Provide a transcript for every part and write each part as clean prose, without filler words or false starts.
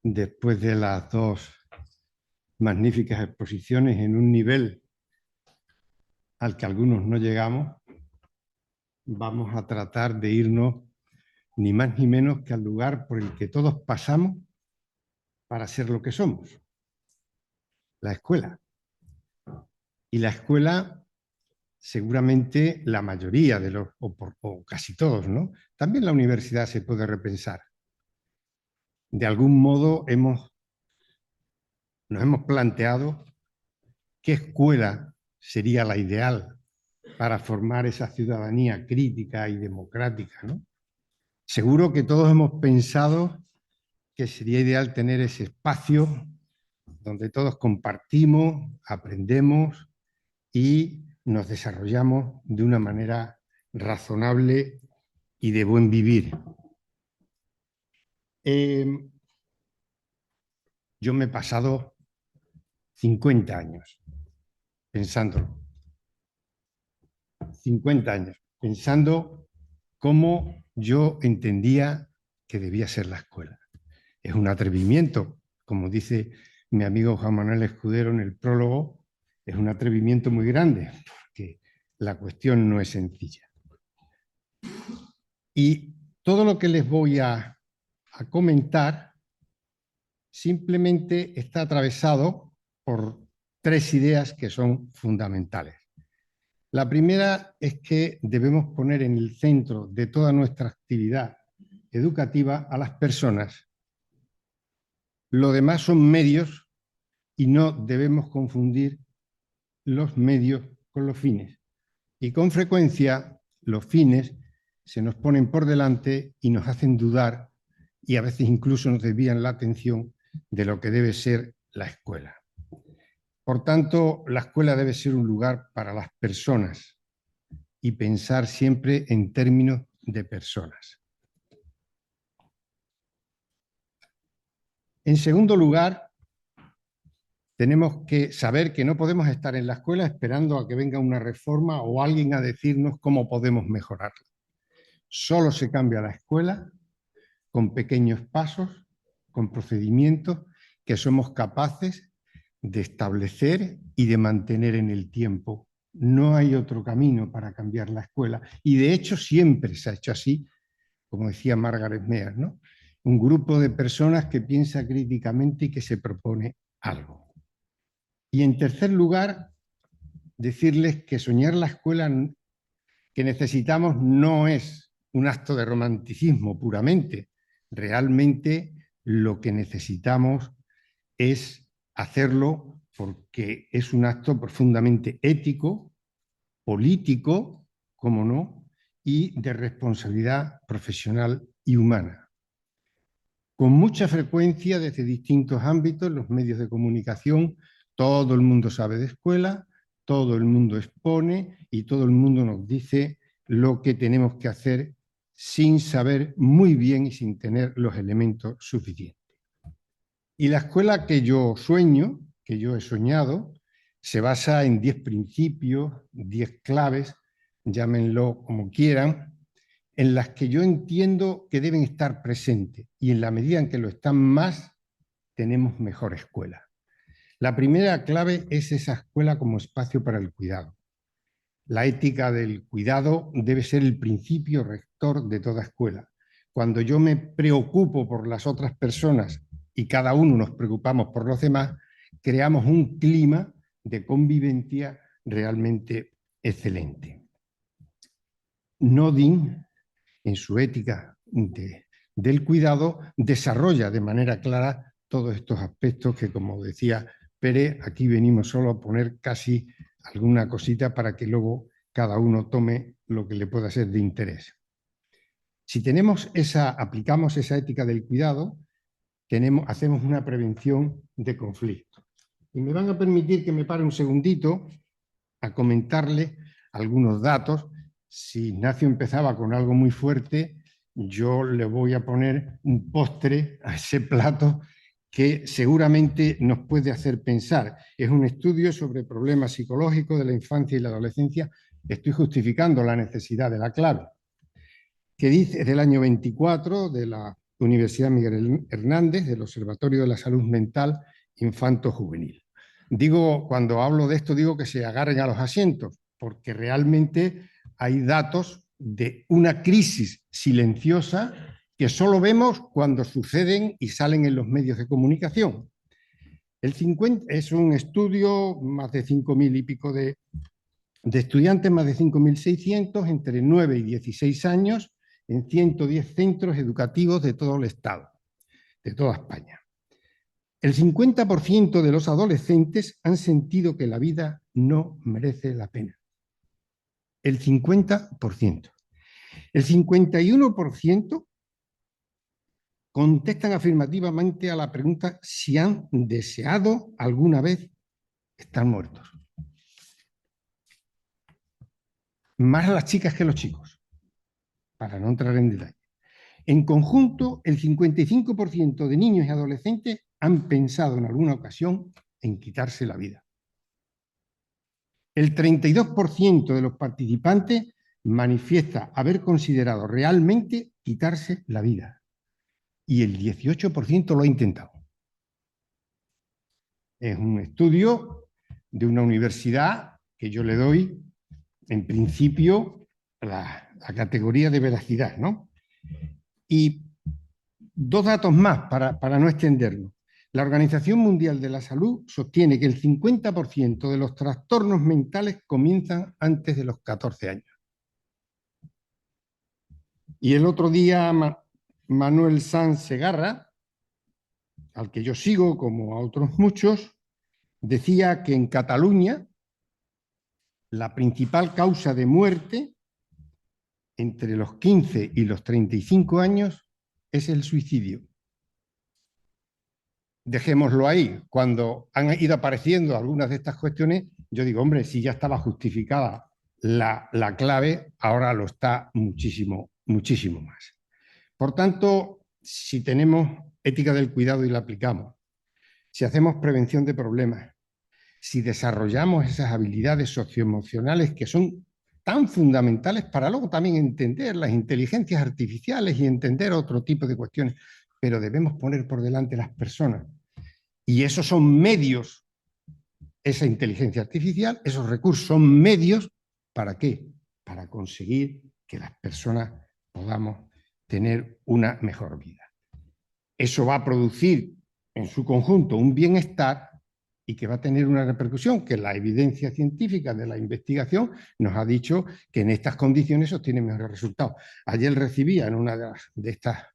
después de las dos magníficas exposiciones en un nivel al que algunos no llegamos, vamos a tratar de irnos ni más ni menos que al lugar por el que todos pasamos para ser lo que somos, la escuela. Y la escuela, seguramente la mayoría de los, o casi todos, ¿no? También la universidad se puede repensar. De algún modo nos hemos planteado qué escuela sería la ideal para formar esa ciudadanía crítica y democrática, ¿no? Seguro que todos hemos pensado que sería ideal tener ese espacio donde todos compartimos, aprendemos y nos desarrollamos de una manera razonable y de buen vivir. Yo me he pasado 50 años pensándolo. 50 años pensando cómo yo entendía que debía ser la escuela. Es un atrevimiento, como dice mi amigo Juan Manuel Escudero en el prólogo, es un atrevimiento muy grande, porque la cuestión no es sencilla. Y todo lo que les voy a comentar simplemente está atravesado por tres ideas que son fundamentales. La primera es que debemos poner en el centro de toda nuestra actividad educativa a las personas. Lo demás son medios y no debemos confundir los medios con los fines. Y con frecuencia los fines se nos ponen por delante y nos hacen dudar y a veces incluso nos desvían la atención de lo que debe ser la escuela. Por tanto, la escuela debe ser un lugar para las personas y pensar siempre en términos de personas. En segundo lugar, tenemos que saber que no podemos estar en la escuela esperando a que venga una reforma o alguien a decirnos cómo podemos mejorarla. Solo se cambia la escuela con pequeños pasos, con procedimientos que somos capaces de establecer y de mantener en el tiempo. No hay otro camino para cambiar la escuela. Y de hecho siempre se ha hecho así, como decía Margaret Mead, ¿no? Un grupo de personas que piensa críticamente y que se propone algo. Y en tercer lugar, decirles que soñar la escuela que necesitamos no es un acto de romanticismo puramente. Realmente lo que necesitamos es hacerlo porque es un acto profundamente ético, político, como no, y de responsabilidad profesional y humana. Con mucha frecuencia, desde distintos ámbitos, los medios de comunicación, todo el mundo sabe de escuela, todo el mundo expone y todo el mundo nos dice lo que tenemos que hacer sin saber muy bien y sin tener los elementos suficientes. Y la escuela que yo sueño, que yo he soñado, se basa en 10 principios, 10 claves, llámenlo como quieran, en las que yo entiendo que deben estar presentes y en la medida en que lo están más, tenemos mejor escuela. La primera clave es esa escuela como espacio para el cuidado. La ética del cuidado debe ser el principio rector de toda escuela. Cuando yo me preocupo por las otras personas y cada uno nos preocupamos por los demás, creamos un clima de convivencia realmente excelente. Nodin, en su ética del cuidado, desarrolla de manera clara todos estos aspectos que, como decía Pérez, aquí venimos solo a poner casi alguna cosita para que luego cada uno tome lo que le pueda ser de interés. Si aplicamos esa ética del cuidado, hacemos una prevención de conflictos. Y me van a permitir que me pare un segundito a comentarle algunos datos. Si Ignacio empezaba con algo muy fuerte, yo le voy a poner un postre a ese plato que seguramente nos puede hacer pensar. Es un estudio sobre problemas psicológicos de la infancia y la adolescencia. Estoy justificando la necesidad de la clave, que dice del año 24 de la Universidad Miguel Hernández, del Observatorio de la Salud Mental Infanto-Juvenil. Digo, cuando hablo de esto, digo que se agarren a los asientos, porque realmente hay datos de una crisis silenciosa que solo vemos cuando suceden y salen en los medios de comunicación. El 50 es un estudio, más de 5.000 y pico de estudiantes, más de 5.600, entre 9 y 16 años, en 110 centros educativos de todo el Estado, de toda España. El 50% de los adolescentes han sentido que la vida no merece la pena. El 50%. El 51% contestan afirmativamente a la pregunta si han deseado alguna vez estar muertos. Más las chicas que los chicos, para no entrar en detalle. En conjunto, el 55% de niños y adolescentes han pensado en alguna ocasión en quitarse la vida. El 32% de los participantes manifiesta haber considerado realmente quitarse la vida y el 18% lo ha intentado. Es un estudio de una universidad que yo le doy, en principio, la categoría de veracidad, ¿no? Y dos datos más para no extendernos. La Organización Mundial de la Salud sostiene que el 50% de los trastornos mentales comienzan antes de los 14 años. Y el otro día Manuel Sanz Segarra, al que yo sigo como a otros muchos, decía que en Cataluña la principal causa de muerte entre los 15 y los 35 años es el suicidio. Dejémoslo ahí. Cuando han ido apareciendo algunas de estas cuestiones, yo digo, hombre, si ya estaba justificada la clave, ahora lo está muchísimo, muchísimo más. Por tanto, si tenemos ética del cuidado y la aplicamos, si hacemos prevención de problemas, si desarrollamos esas habilidades socioemocionales que son tan fundamentales para luego también entender las inteligencias artificiales y entender otro tipo de cuestiones, pero debemos poner por delante las personas. Y esos son medios, esa inteligencia artificial, esos recursos son medios, ¿para qué? Para conseguir que las personas podamos tener una mejor vida. Eso va a producir en su conjunto un bienestar y que va a tener una repercusión que la evidencia científica de la investigación nos ha dicho que en estas condiciones obtiene mejores resultados. Ayer recibía en una de estas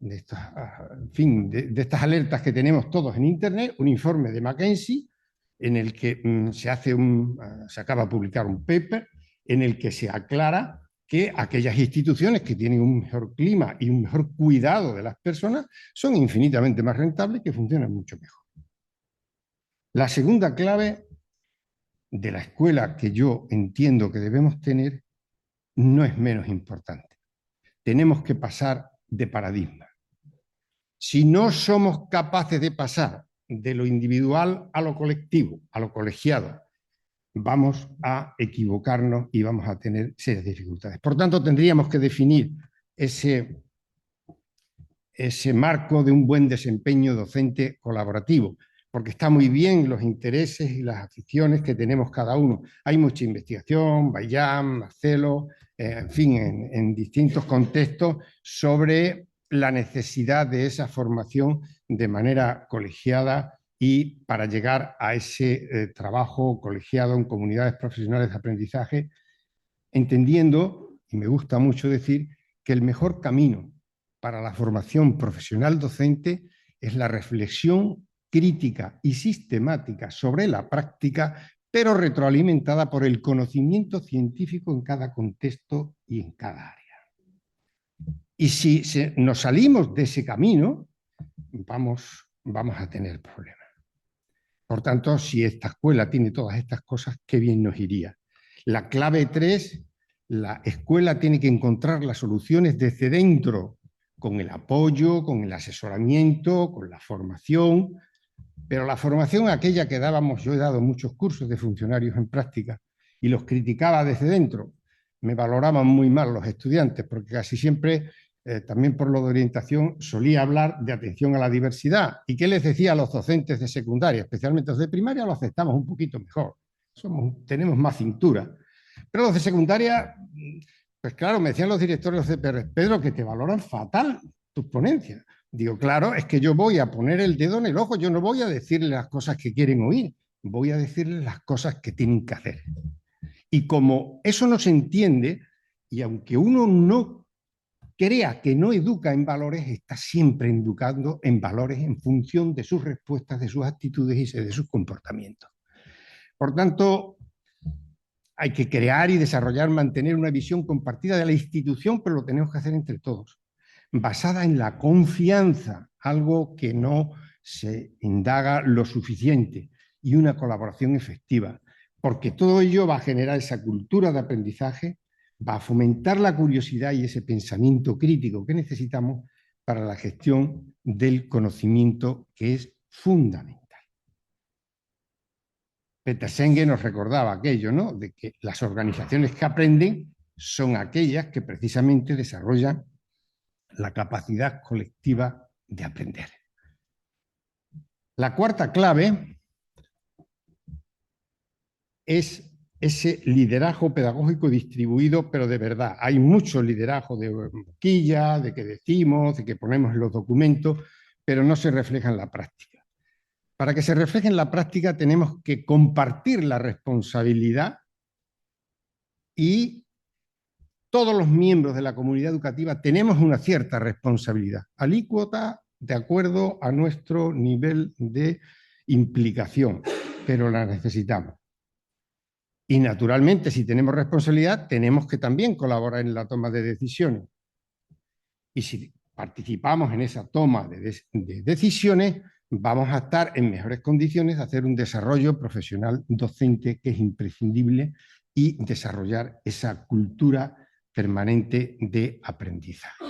estas alertas que tenemos todos en Internet, un informe de McKinsey en el que se acaba de publicar un paper en el que se aclara que aquellas instituciones que tienen un mejor clima y un mejor cuidado de las personas son infinitamente más rentables y que funcionan mucho mejor. La segunda clave de la escuela que yo entiendo que debemos tener no es menos importante. Tenemos que pasar de paradigma. Si no somos capaces de pasar de lo individual a lo colectivo, a lo colegiado, vamos a equivocarnos y vamos a tener serias dificultades. Por tanto, tendríamos que definir ese marco de un buen desempeño docente colaborativo, porque está muy bien los intereses y las aficiones que tenemos cada uno. Hay mucha investigación, Bayam, Marcelo, en fin, en distintos contextos sobre la necesidad de esa formación de manera colegiada y para llegar a ese trabajo colegiado en comunidades profesionales de aprendizaje, entendiendo, y me gusta mucho decir, que el mejor camino para la formación profesional docente es la reflexión crítica y sistemática sobre la práctica, pero retroalimentada por el conocimiento científico en cada contexto y en cada área. Y si nos salimos de ese camino, vamos a tener problemas. Por tanto, si esta escuela tiene todas estas cosas, qué bien nos iría. La clave 3, la escuela tiene que encontrar las soluciones desde dentro, con el apoyo, con el asesoramiento, con la formación, pero la formación aquella que dábamos, yo he dado muchos cursos de funcionarios en práctica y los criticaba desde dentro. Me valoraban muy mal los estudiantes porque casi siempre también por lo de orientación, solía hablar de atención a la diversidad. ¿Y qué les decía a los docentes de secundaria? Especialmente los de primaria lo aceptamos un poquito mejor. Tenemos más cintura. Pero los de secundaria, pues claro, me decían los directores de CPR, Pedro, que te valoran fatal tus ponencias. Digo, claro, es que yo voy a poner el dedo en el ojo, yo no voy a decirles las cosas que quieren oír, voy a decirles las cosas que tienen que hacer. Y como eso no se entiende, y aunque uno no crea que no educa en valores, está siempre educando en valores en función de sus respuestas, de sus actitudes y de sus comportamientos. Por tanto, hay que crear y desarrollar, mantener una visión compartida de la institución, pero lo tenemos que hacer entre todos, basada en la confianza, algo que no se indaga lo suficiente, y una colaboración efectiva, porque todo ello va a generar esa cultura de aprendizaje, va a fomentar la curiosidad y ese pensamiento crítico que necesitamos para la gestión del conocimiento, que es fundamental. Peter Senge nos recordaba aquello, ¿no?, de que las organizaciones que aprenden son aquellas que precisamente desarrollan la capacidad colectiva de aprender. La cuarta clave es ese liderazgo pedagógico distribuido, pero de verdad. Hay mucho liderazgo de boquilla, de que decimos, de que ponemos en los documentos, pero no se refleja en la práctica. Para que se refleje en la práctica tenemos que compartir la responsabilidad y todos los miembros de la comunidad educativa tenemos una cierta responsabilidad, alícuota de acuerdo a nuestro nivel de implicación, pero la necesitamos. Y naturalmente, si tenemos responsabilidad, tenemos que también colaborar en la toma de decisiones. Y si participamos en esa toma de decisiones, vamos a estar en mejores condiciones de hacer un desarrollo profesional docente que es imprescindible y desarrollar esa cultura permanente de aprendizaje.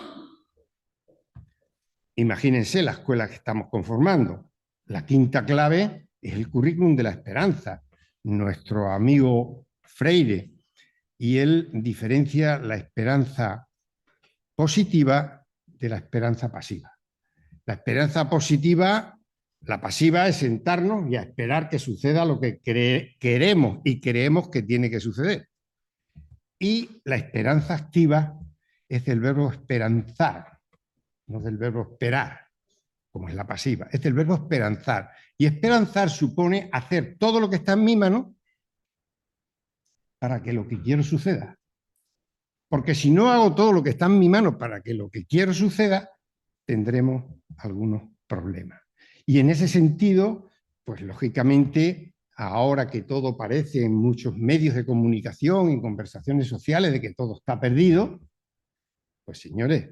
Imagínense la escuela que estamos conformando. La quinta clave es el currículum de la esperanza. Nuestro amigo Freire, y él diferencia la esperanza positiva de la esperanza pasiva. La esperanza positiva, la pasiva, es sentarnos y a esperar que suceda lo que queremos y creemos que tiene que suceder. Y la esperanza activa es del verbo esperanzar, no del verbo esperar, como es la pasiva, es del verbo esperanzar. Y esperanzar supone hacer todo lo que está en mi mano para que lo que quiero suceda. Porque si no hago todo lo que está en mi mano para que lo que quiero suceda, tendremos algunos problemas. Y en ese sentido, pues lógicamente, ahora que todo parece en muchos medios de comunicación, en conversaciones sociales, de que todo está perdido, pues señores,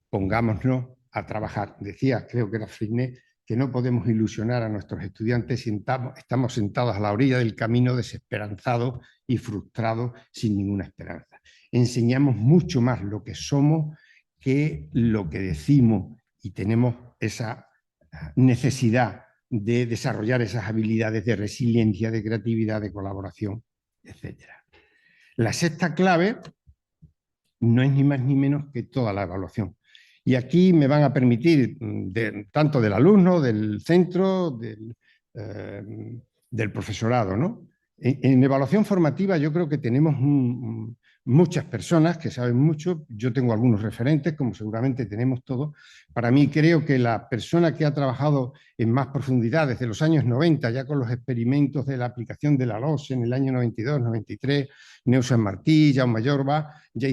pongámonos a trabajar. Decía, creo que era Freinet, que no podemos ilusionar a nuestros estudiantes si estamos sentados a la orilla del camino desesperanzados y frustrados sin ninguna esperanza. Enseñamos mucho más lo que somos que lo que decimos, y tenemos esa necesidad de desarrollar esas habilidades de resiliencia, de creatividad, de colaboración, etc. La sexta clave no es ni más ni menos que toda la evaluación. Y aquí me van a permitir, tanto del alumno, del centro, del profesorado, ¿no? En evaluación formativa yo creo que tenemos muchas personas que saben mucho. Yo tengo algunos referentes, como seguramente tenemos todos. Para mí creo que la persona que ha trabajado en más profundidad desde los años 90, ya con los experimentos de la aplicación de la LOS en el año 92, 93, Neusa Martí, Jaume Jorba, ya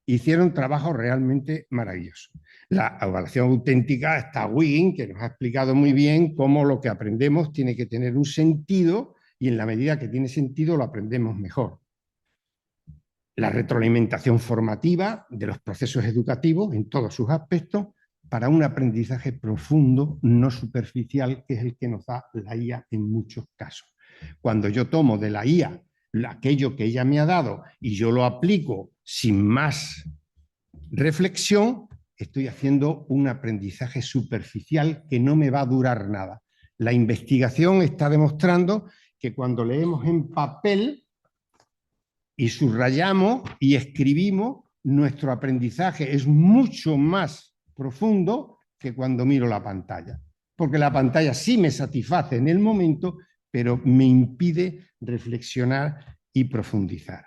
hicieron trabajos realmente maravillosos. La evaluación auténtica está Wiggin, que nos ha explicado muy bien cómo lo que aprendemos tiene que tener un sentido, y en la medida que tiene sentido lo aprendemos mejor. La retroalimentación formativa de los procesos educativos en todos sus aspectos para un aprendizaje profundo, no superficial, que es el que nos da la IA en muchos casos. Cuando yo tomo de la IA aquello que ella me ha dado y yo lo aplico sin más reflexión, estoy haciendo un aprendizaje superficial que no me va a durar nada. La investigación está demostrando que cuando leemos en papel y subrayamos y escribimos, nuestro aprendizaje es mucho más profundo que cuando miro la pantalla. Porque la pantalla sí me satisface en el momento, pero me impide reflexionar y profundizar.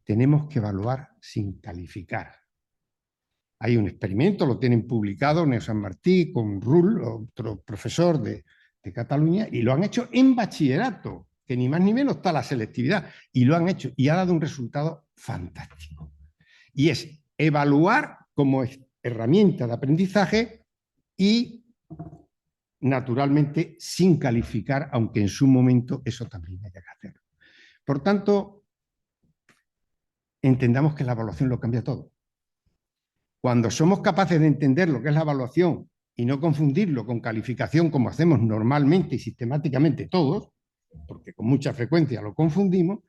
Tenemos que evaluar sin calificar. Hay un experimento, lo tienen publicado Neu Sant Martí con Rull, otro profesor de Cataluña, y lo han hecho en bachillerato, que ni más ni menos está la selectividad, y lo han hecho y ha dado un resultado fantástico. Y es evaluar como herramienta de aprendizaje y, naturalmente, sin calificar, aunque en su momento eso también haya que hacerlo. Por tanto, entendamos que la evaluación lo cambia todo. Cuando somos capaces de entender lo que es la evaluación y no confundirlo con calificación como hacemos normalmente y sistemáticamente todos, porque con mucha frecuencia lo confundimos,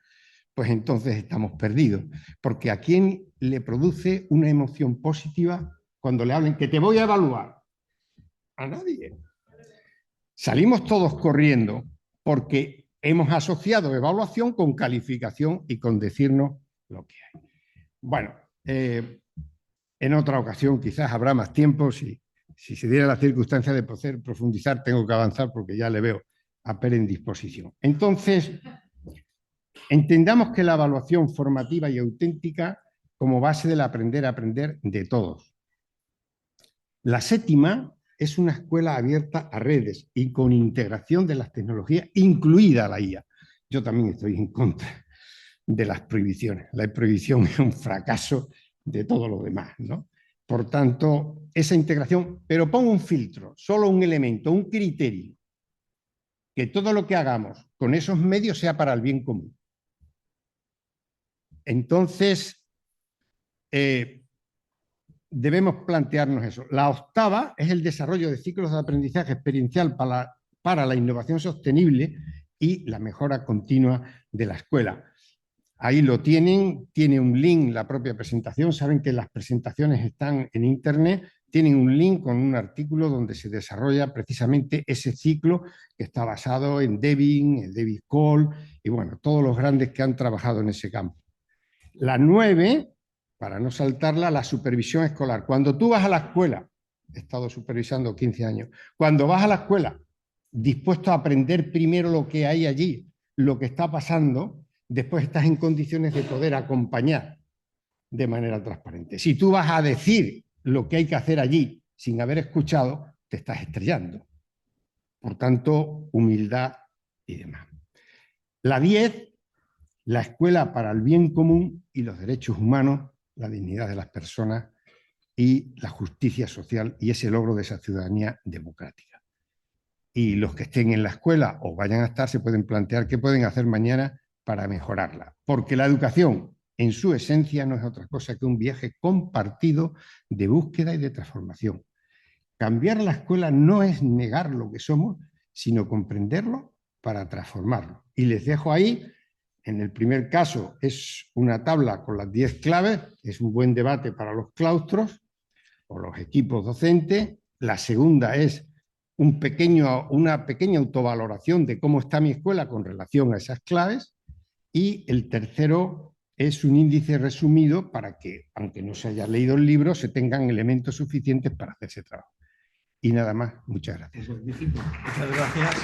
pues entonces estamos perdidos. Porque ¿a quién le produce una emoción positiva cuando le hablen que te voy a evaluar? A nadie. Salimos todos corriendo porque hemos asociado evaluación con calificación y con decirnos lo que hay. Bueno, en otra ocasión quizás habrá más tiempo. Si se diera la circunstancia de poder profundizar, tengo que avanzar porque ya le veo a Per en disposición. Entonces, entendamos que la evaluación formativa y auténtica como base del aprender a aprender de todos. La séptima es una escuela abierta a redes y con integración de las tecnologías, incluida la IA. Yo también estoy en contra de las prohibiciones. La prohibición es un fracaso de todo lo demás, ¿no? Por tanto, esa integración, pero pongo un filtro, solo un elemento, un criterio, que todo lo que hagamos con esos medios sea para el bien común. Entonces, debemos plantearnos eso. La octava es el desarrollo de ciclos de aprendizaje experiencial para la innovación sostenible y la mejora continua de la escuela. Ahí lo tienen, tiene un link la propia presentación, saben que las presentaciones están en internet, tienen un link con un artículo donde se desarrolla precisamente ese ciclo que está basado en Devin, en David Cole y bueno, todos los grandes que han trabajado en ese campo. La 9, para no saltarla, la supervisión escolar. Cuando tú vas a la escuela, he estado supervisando 15 años, cuando vas a la escuela dispuesto a aprender primero lo que hay allí, lo que está pasando, después estás en condiciones de poder acompañar de manera transparente. Si tú vas a decir lo que hay que hacer allí sin haber escuchado, te estás estrellando. Por tanto, humildad y demás. La 10, la escuela para el bien común y los derechos humanos, la dignidad de las personas y la justicia social y ese logro de esa ciudadanía democrática. Y los que estén en la escuela o vayan a estar se pueden plantear qué pueden hacer mañana para mejorarla. Porque la educación, en su esencia, no es otra cosa que un viaje compartido de búsqueda y de transformación. Cambiar la escuela no es negar lo que somos, sino comprenderlo para transformarlo. Y les dejo ahí, en el primer caso es una tabla con las 10 claves, es un buen debate para los claustros o los equipos docentes. La segunda es una pequeña autovaloración de cómo está mi escuela con relación a esas claves. Y el tercero es un índice resumido para que, aunque no se haya leído el libro, se tengan elementos suficientes para hacer ese trabajo. Y nada más, muchas gracias. Muchas gracias.